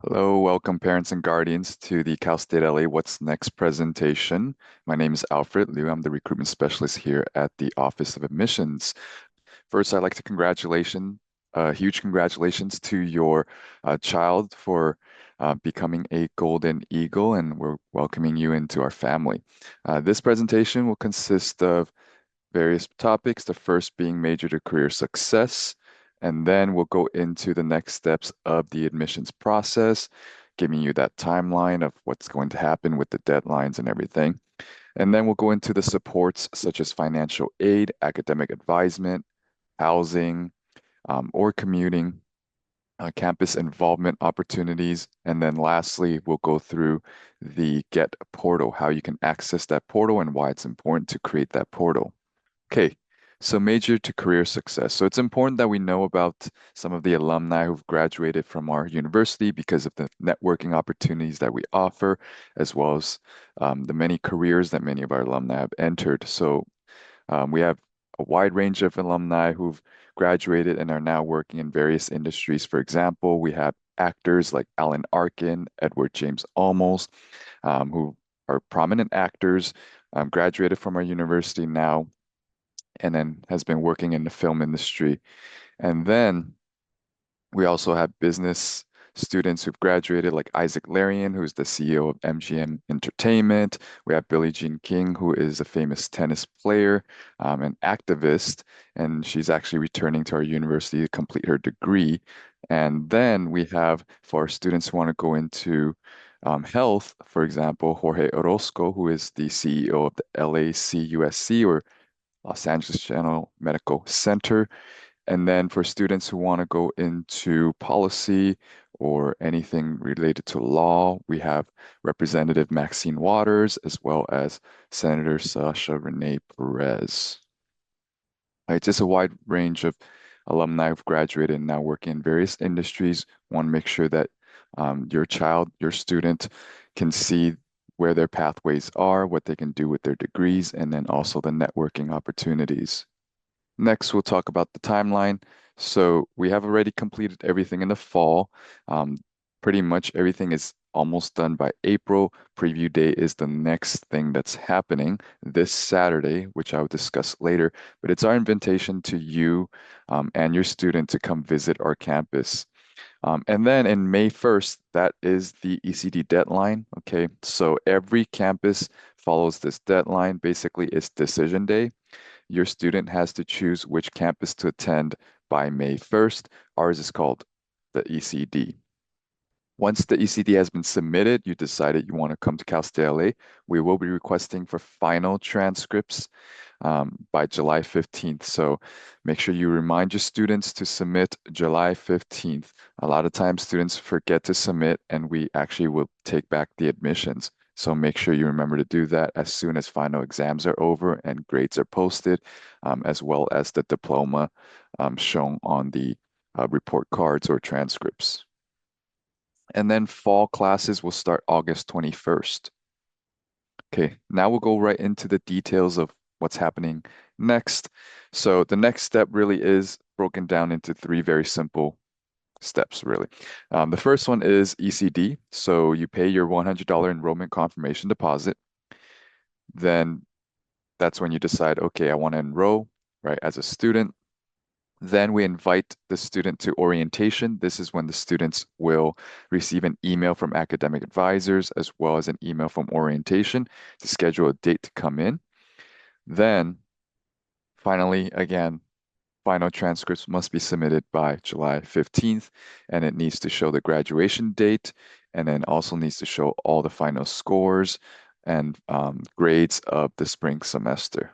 Hello, welcome parents and guardians to the Cal State LA What's Next presentation. My name is Alfred Liu. I'm the recruitment specialist here at the Office of Admissions. First, I'd like to huge congratulations to your child for becoming a Golden Eagle, and we're welcoming you into our family. This presentation will consist of various topics, the first being major to career success. And then we'll go into the next steps of the admissions process, giving you that timeline of what's going to happen with the deadlines and everything. And then we'll go into the supports such as financial aid, academic advisement, housing, or commuting, campus involvement opportunities. And then lastly, we'll go through the GET portal, how you can access that portal and why it's important to create that portal. Okay, so major to career success. So it's important that we know about some of the alumni who've graduated from our university because of the networking opportunities that we offer, as well as the many careers that many of our alumni have entered. So we have a wide range of alumni who've graduated and are now working in various industries. For example, we have actors like Alan Arkin, Edward James Olmos, who are prominent actors, graduated from our university now and then has been working in the film industry. And then we also have business students who've graduated, like Isaac Larian, who's the CEO of MGM Entertainment. We have Billie Jean King, who is a famous tennis player, and activist, and she's actually returning to our university to complete her degree. And then we have, for our students who want to go into health, for example, Jorge Orozco, who is the CEO of the LACUSC, or Los Angeles General Medical Center. And then for students who want to go into policy or anything related to law, we have Representative Maxine Waters as well as Senator Sasha Renee Perez. It's just a wide range of alumni who've graduated and now working in various industries. Want to make sure that your child, your student, can see where their pathways are, what they can do with their degrees, and then also the networking opportunities. Next, we'll talk about the timeline. So we have already completed everything in the fall. Um, Pretty much everything is almost done by April. Preview day is the next thing that's happening this Saturday, which I will discuss later. But it's our invitation to you and your student to come visit our campus. And then in May 1st, that is the ECD deadline. Okay, so every campus follows this deadline. Basically, it's decision day. Your student has to choose which campus to attend by May 1st. Ours is called the ECD. Once the ECD has been submitted, you decided you want to come to Cal State LA, we will be requesting for final transcripts by July 15th. So make sure you remind your students to submit July 15th. A lot of times students forget to submit and we actually will take back the admissions. So make sure you remember to do that as soon as final exams are over and grades are posted, as well as the diploma shown on the report cards or transcripts. And then fall classes will start August 21st. Okay, now we'll go right into the details of what's happening next. So the next step really is broken down into three very simple steps, really. The first one is ECD. So you pay your $100 enrollment confirmation deposit. Then that's when you decide, okay, I want to enroll, right, as a student. Then we invite the student to orientation. This is when the students will receive an email from academic advisors as well as an email from orientation to schedule a date to come in. Then finally, again, final transcripts must be submitted by July 15th, and it needs to show the graduation date, and then also needs to show all the final scores and grades of the spring semester.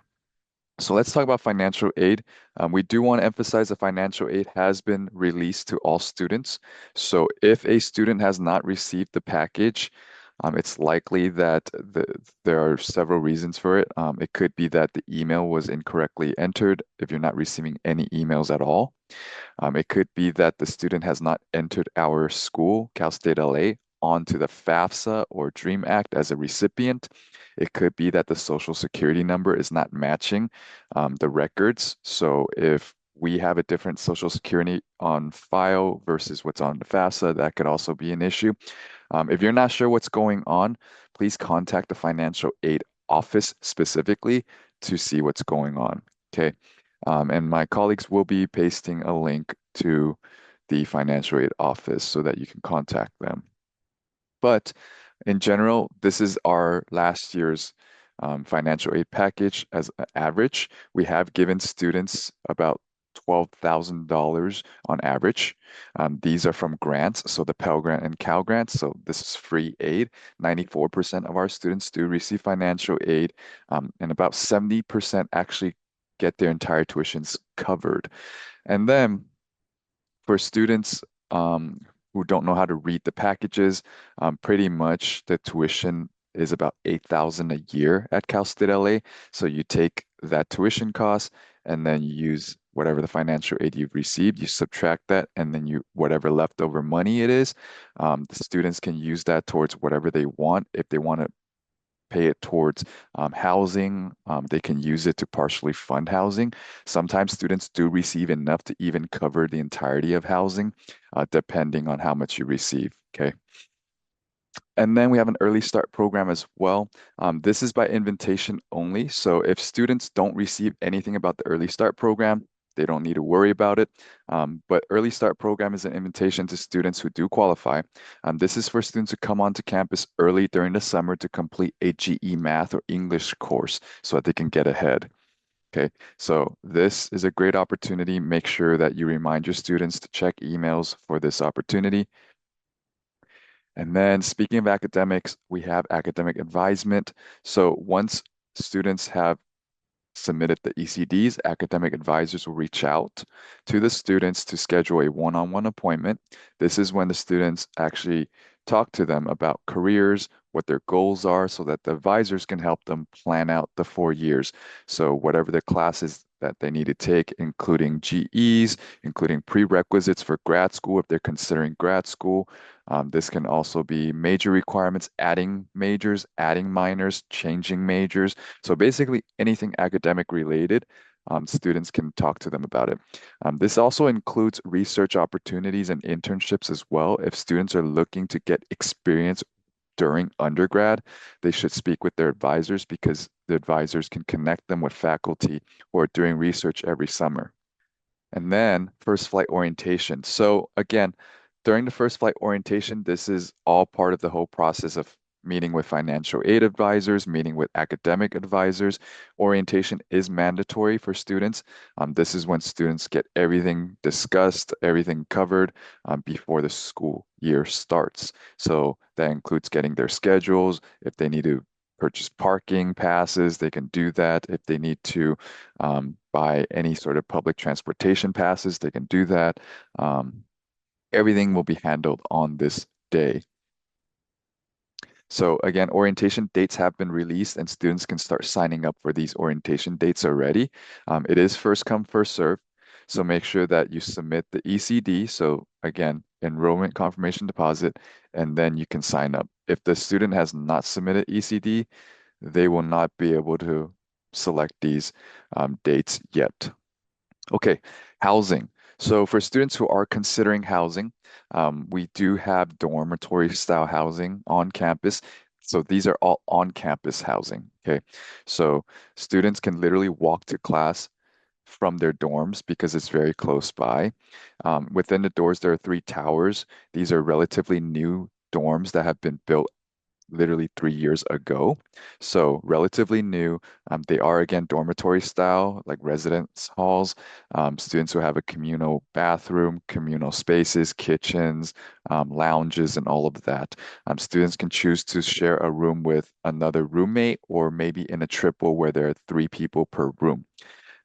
So let's talk about financial aid. We do want to emphasize that financial aid has been released to all students. So if a student has not received the package, it's likely that there are several reasons for it. It could be that the email was incorrectly entered if you're not receiving any emails at all. It could be that the student has not entered our school, Cal State LA, onto the FAFSA or DREAM Act as a recipient. It could be that the social security number is not matching the records. So if we have a different social security on file versus what's on the FAFSA, that could also be an issue. If you're not sure what's going on, please contact the financial aid office specifically to see what's going on. Okay. And my colleagues will be pasting a link to the financial aid office so that you can contact them. But in general, this is our last year's financial aid package as an average. We have given students about $12,000 on average. These are from grants, so the Pell Grant and Cal Grants. So this is free aid. 94% of our students do receive financial aid, and about 70% actually get their entire tuitions covered. And then for students who don't know how to read the packages, pretty much the tuition is about 8,000 a year at Cal State LA. So you take that tuition cost and then you use whatever the financial aid you've received, you subtract that, and then you whatever leftover money it is, the students can use that towards whatever they want. If they want to pay it towards housing. They can use it to partially fund housing. Sometimes students do receive enough to even cover the entirety of housing, depending on how much you receive. Okay. And then we have an early start program as well. This is by invitation only. So if students don't receive anything about the early start program, they don't need to worry about it. But early start program is an invitation to students who do qualify. This is for students who come onto campus early during the summer to complete a GE math or English course so that they can get ahead. Okay, so this is a great opportunity. Make sure that you remind your students to check emails for this opportunity. And then speaking of academics, we have academic advisement. So once students have submitted the ECDs, academic advisors will reach out to the students to schedule a one-on-one appointment. This is when the students actually talk to them about careers, what their goals are, so that the advisors can help them plan out the 4 years. So whatever the classes that they need to take, including GEs, including prerequisites for grad school if they're considering grad school. This can also be major requirements, adding majors, adding minors, changing majors. So basically anything academic related, students can talk to them about it. This also includes research opportunities and internships as well. If students are looking to get experience during undergrad, they should speak with their advisors because the advisors can connect them with faculty who are doing research every summer. And then first flight orientation. So again, during the first flight orientation, this is all part of the whole process of meeting with financial aid advisors, meeting with academic advisors. Orientation is mandatory for students. This is when students get everything discussed, everything covered before the school year starts. So that includes getting their schedules. If they need to purchase parking passes, they can do that. If they need to buy any sort of public transportation passes, they can do that. Everything will be handled on this day. So again, orientation dates have been released and students can start signing up for these orientation dates already. It is first come, first serve. So make sure that you submit the ECD. So again, enrollment confirmation deposit, and then you can sign up. If the student has not submitted ECD, they will not be able to select these dates yet. Okay, housing. So for students who are considering housing, we do have dormitory style housing on campus. So these are all on-campus housing. Okay, so students can literally walk to class from their dorms because it's very close by. Within the doors, there are three towers. These are relatively new dorms that have been built literally 3 years ago. So relatively new. They are again dormitory style, like residence halls. Students who have a communal bathroom, communal spaces, kitchens, lounges, and all of that. Students can choose to share a room with another roommate or maybe in a triple where there are 3 people per room.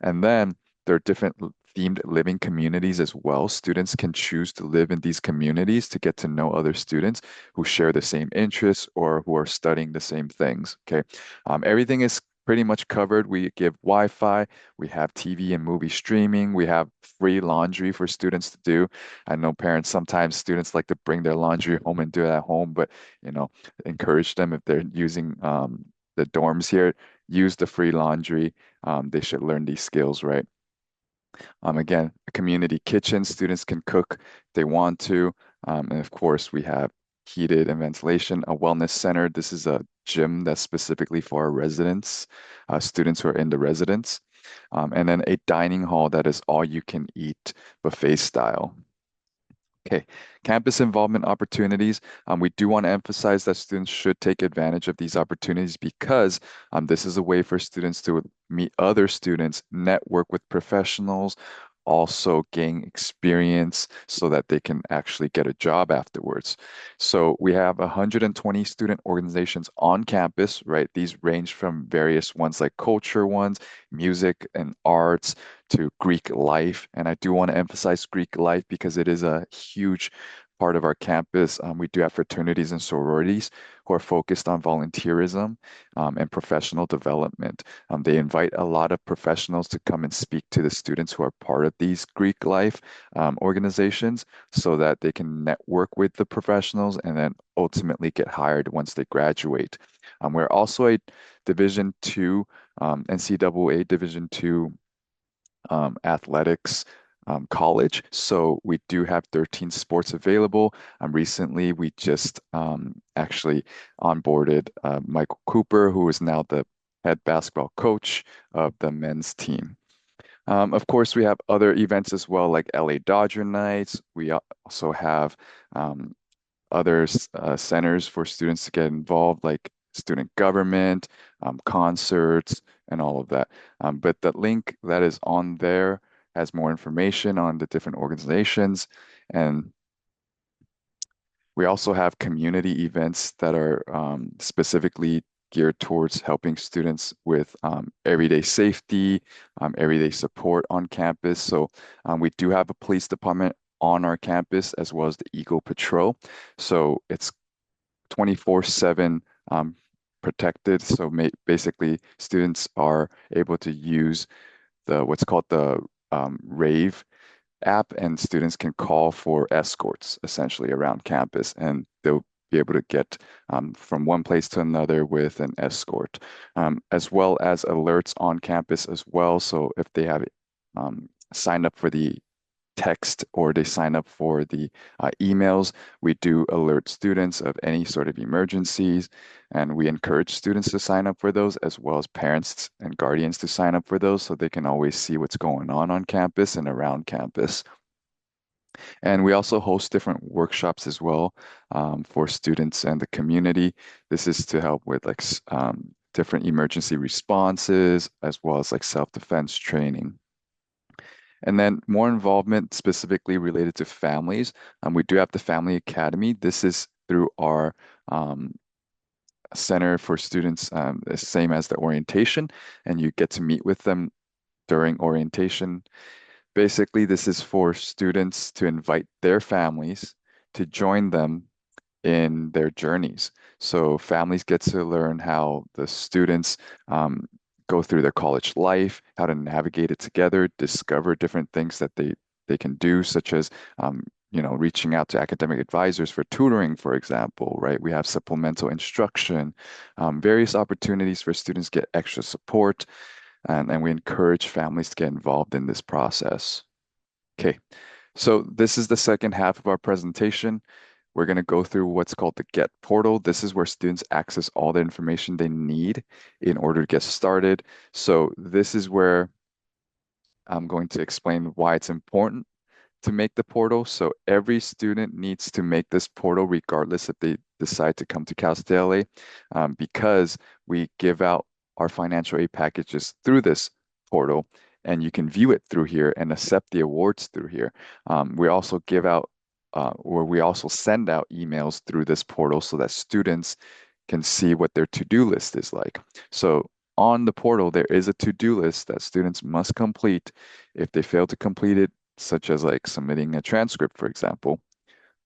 And then there are different themed living communities as well. Students can choose to live in these communities to get to know other students who share the same interests or who are studying the same things. Okay. Everything is pretty much covered. We give Wi-Fi, we have TV and movie streaming, we have free laundry for students to do. I know parents, sometimes students like to bring their laundry home and do it at home, but you know, encourage them if they're using the dorms here, use the free laundry. They should learn these skills, right? Again, a community kitchen, students can cook if they want to. And of course, we have heated and ventilation, a wellness center. This is a gym that's specifically for our residents, students who are in the residence. And then a dining hall that is all you can eat buffet style. Okay, campus involvement opportunities. We do want to emphasize that students should take advantage of these opportunities because this is a way for students to meet other students, network with professionals, also gain experience so that they can actually get a job afterwards. So we have 120 student organizations on campus, right? These range from various ones like culture ones, music and arts, to Greek life. And I do want to emphasize Greek life because it is a huge part of our campus. We do have fraternities and sororities who are focused on volunteerism and professional development. They invite a lot of professionals to come and speak to the students who are part of these Greek life organizations so that they can network with the professionals and then ultimately get hired once they graduate. We're also a Division two, NCAA Division two athletics college. So we do have 13 sports available. Recently, we just actually onboarded Michael Cooper, who is now the head basketball coach of the men's team. Of course, we have other events as well, like LA Dodger Nights. We also have other centers for students to get involved, like student government, concerts, and all of that. But the link that is on there has more information on the different organizations. And we also have community events that are specifically geared towards helping students with everyday safety, everyday support on campus. So we do have a police department on our campus as well as the Eagle Patrol. So it's 24/7 protected. So basically, students are able to use the what's called the Rave app, and students can call for escorts essentially around campus, and they'll be able to get from one place to another with an escort, as well as alerts on campus as well. So if they have signed up for the text or they sign up for the emails, we do alert students of any sort of emergencies, and we encourage students to sign up for those as well as parents and guardians to sign up for those so they can always see what's going on campus and around campus. And we also host different workshops as well for students and the community. This is to help with like different emergency responses as well as like self-defense training. And then more involvement specifically related to families. We do have the Family Academy. This is through our Center for Students, the same as the orientation, and you get to meet with them during orientation. Basically, this is for students to invite their families to join them in their journeys. So families get to learn how the students go through their college life, how to navigate it together, discover different things that they can do, such as reaching out to academic advisors for tutoring, for example, right? We have supplemental instruction, various opportunities for students to get extra support, and we encourage families to get involved in this process. Okay, so this is the second half of our presentation. We're going to go through what's called the Get portal. This is where students access all the information they need in order to get started. So this is where I'm going to explain why it's important to make the portal. So every student needs to make this portal regardless if they decide to come to Cal State LA, because we give out our financial aid packages through this portal, and you can view it through here and accept the awards through here. We also give out or we also send out emails through this portal so that students can see what their to-do list is like. So on the portal, there is a to-do list that students must complete. If they fail to complete it, such as like submitting a transcript, for example,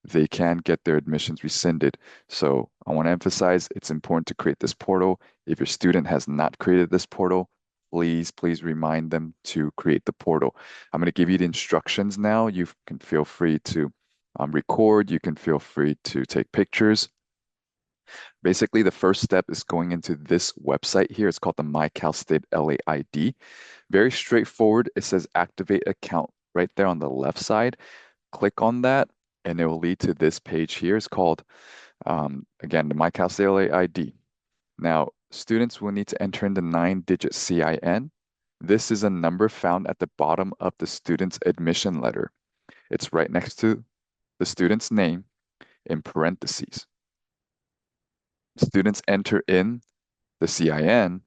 they can get their admissions rescinded. So I want to emphasize it's important to create this portal. If your student has not created this portal, please remind them to create the portal. I'm going to give you the instructions now. You can feel free to record. You can feel free to take pictures. Basically, the first step is going into this website here. It's called the My Cal State LA ID. Very straightforward. It says activate account right there on the left side. Click on that, and it will lead to this page here. It's called, again, the My Cal State LA ID. Now, students will need to enter in the 9-digit CIN. This is a number found at the bottom of the student's admission letter. It's right next to the student's name in parentheses. Students enter in the CIN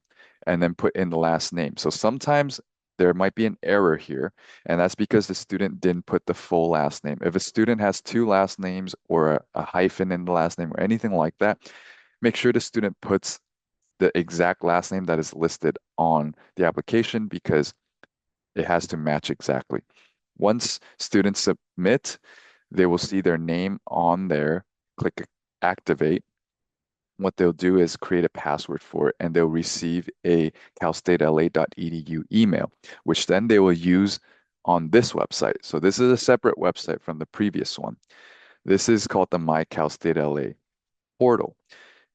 and then put in the last name. So sometimes there might be an error here, and that's because the student didn't put the full last name. If a student has two last names or a hyphen in the last name or anything like that, make sure the student puts the exact last name that is listed on the application because it has to match exactly. Once students submit, they will see their name on there, click activate. What they'll do is create a password for it and they'll receive a calstatela.edu email, which then they will use on this website. So this is a separate website from the previous one. This is called the My Cal State LA portal.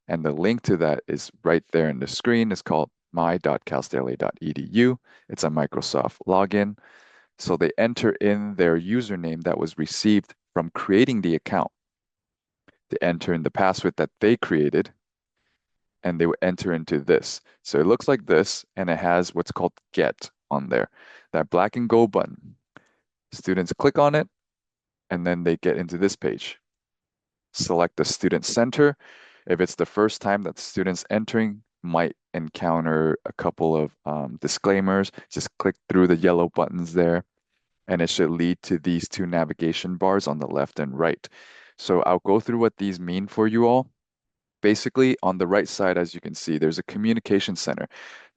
And the link to that is right there in the screen. It's called my.calstatela.edu. It's a Microsoft login. So they enter in their username that was received from creating the account. They enter in the password that they created, and they would enter into this. So it looks like this, and it has what's called Get on there, that black and gold button. Students click on it, and then they get into this page. Select the student center. If it's the first time that the student's entering, might encounter a couple of disclaimers. Just click through the yellow buttons there, and it should lead to these two navigation bars on the left and right. So I'll go through what these mean for you all. Basically, on the right side, as you can see, there's a communication center.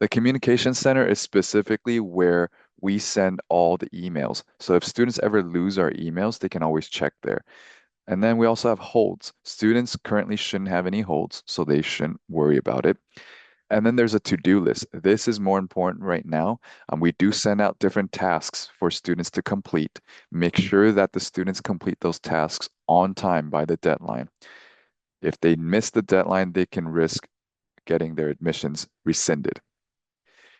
The communication center is specifically where we send all the emails. So if students ever lose our emails, they can always check there. And then we also have holds. Students currently shouldn't have any holds, so they shouldn't worry about it. And then there's a to-do list. This is more important right now. We do send out different tasks for students to complete. Make sure that the students complete those tasks on time by the deadline. If they miss the deadline, they can risk getting their admissions rescinded.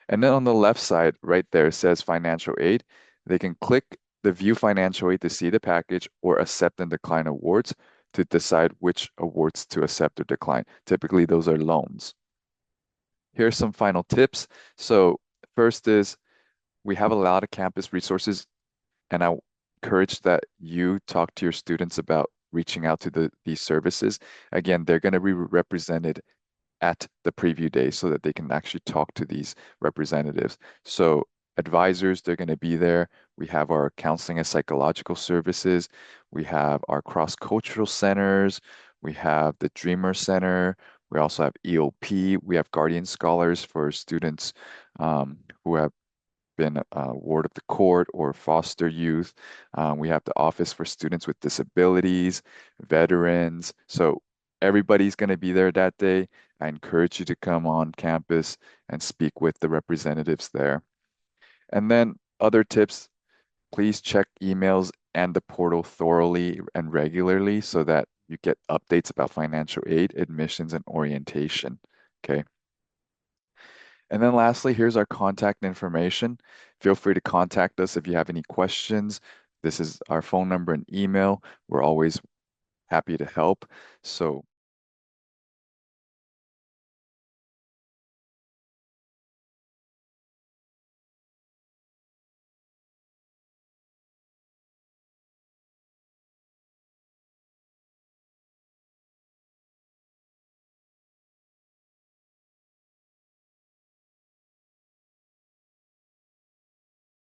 And then on the left side, right there, says financial aid. They can click the view financial aid to see the package or accept and decline awards to decide which awards to accept or decline. Typically, those are loans. Here's some final tips. So first is we have a lot of campus resources, and I encourage that you talk to your students about reaching out to these services. Again, they're going to be represented at the preview day so that they can actually talk to these representatives. So advisors, they're going to be there. We have our counseling and psychological services. We have our cross-cultural centers. We have the Dreamer Center. We also have EOP. We have guardian scholars for students who have been ward of the court or foster youth. We have the Office for Students with Disabilities, veterans. So everybody's going to be there that day. I encourage you to come on campus and speak with the representatives there. And then other tips, please check emails and the portal thoroughly and regularly so that you get updates about financial aid, admissions, and orientation. Okay. And then lastly, here's our contact information. Feel free to contact us if you have any questions. This is our phone number and email. We're always happy to help. So